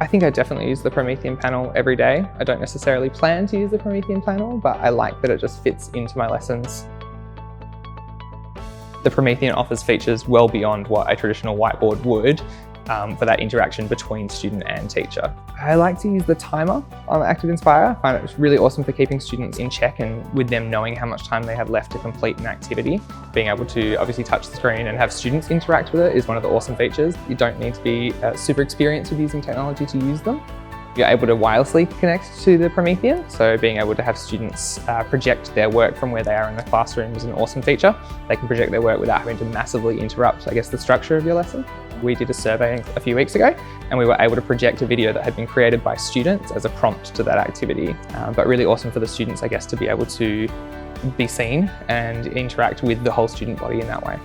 I think I definitely use the Promethean panel every day. I don't necessarily plan to use the Promethean panel, but I like that it just fits into my lessons. The Promethean offers features well beyond what a traditional whiteboard would for that interaction between student and teacher. I like to use the timer on Active Inspire. I find it really awesome for keeping students in check and with them knowing how much time they have left to complete an activity. Being able to obviously touch the screen and have students interact with it is one of the awesome features. You don't need to be super experienced with using technology to use them. You're able to wirelessly connect to the Promethean, so being able to have students project their work from where they are in the classroom is an awesome feature. They can project their work without having to massively interrupt, I guess, the structure of your lesson. We did a survey a few weeks ago and we were able to project a video that had been created by students as a prompt to that activity. But really awesome for the students, I guess, to be able to be seen and interact with the whole student body in that way.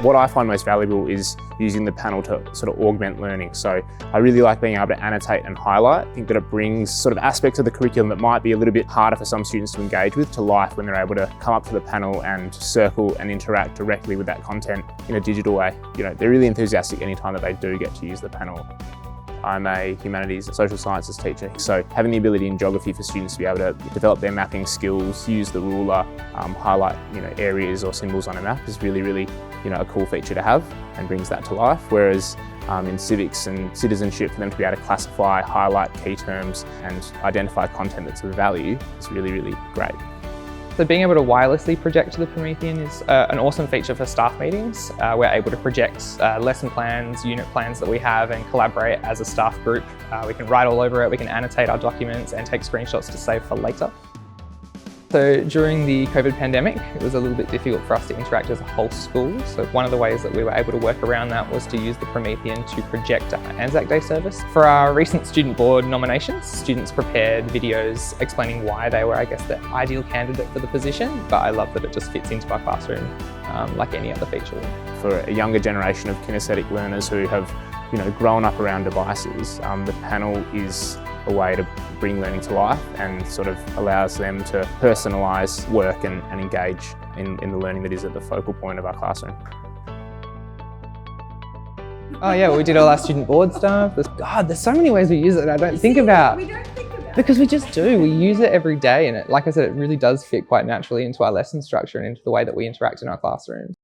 What I find most valuable is using the panel to sort of augment learning. So I really like being able to annotate and highlight. I think that it brings sort of aspects of the curriculum that might be a little bit harder for some students to engage with to life when they're able to come up to the panel and circle and interact directly with that content in a digital way. You know, they're really enthusiastic anytime that they do get to use the panel. I'm a humanities and social sciences teacher, so having the ability in geography for students to be able to develop their mapping skills, use the ruler, highlight areas or symbols on a map is really a cool feature to have and brings that to life. Whereas in civics and citizenship, for them to be able to classify, highlight key terms and identify content that's of value is really great. So being able to wirelessly project to the Promethean is an awesome feature for staff meetings. We're able to project lesson plans, unit plans that we have and collaborate as a staff group. We can write all over it, we can annotate our documents and take screenshots to save for later. So during the COVID pandemic, it was a little bit difficult for us to interact as a whole school. So one of the ways that we were able to work around that was to use the Promethean to project our Anzac Day service. For our recent student board nominations, students prepared videos explaining why they were, I guess, the ideal candidate for the position, but I love that it just fits into our classroom like any other feature. For a younger generation of kinesthetic learners who have grown up around devices, the panel is a way to bring learning to life and sort of allows them to personalise work and engage in the learning that is at the focal point of our classroom. Oh yeah, we did all our student board stuff. There's so many ways we use it I don't think about. We don't think about it. Because we just do. We use it every day and like I said, it really does fit quite naturally into our lesson structure and into the way that we interact in our classrooms.